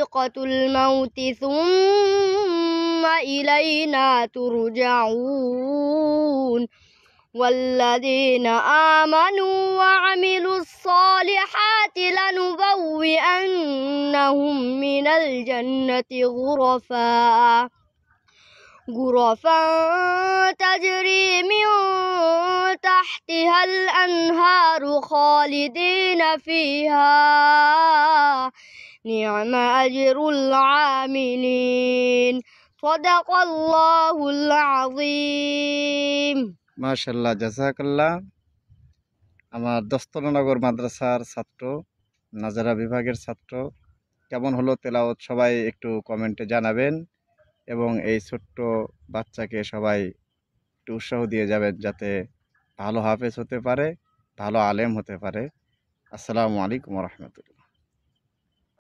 ذائقة الموت ثم إلينا ترجعون والذين آمنوا وعملوا الصالحات لنبوئنهم من الجنة غرفا تجري من تحتها الأنهار خالدين فيها نعم أجر العاملين صدق الله العظيم মাশাআল্লাহ, জাযাকাল্লাহ। আমার দস্তরনগর মাদ্রাসার ছাত্র, নাজারা বিভাগের ছাত্র, কেমন হলো তেলাওয়াত সবাই একটু কমেন্টে জানাবেন এবং এই ছোট্ট বাচ্চাকে সবাই একটু উৎসাহ দিয়ে যাবেন যাতে ভালো হাফেজ হতে পারে, ভালো আলেম হতে পারে। আসসালামু আলাইকুম ওয়া রাহমাতুল্লাহ।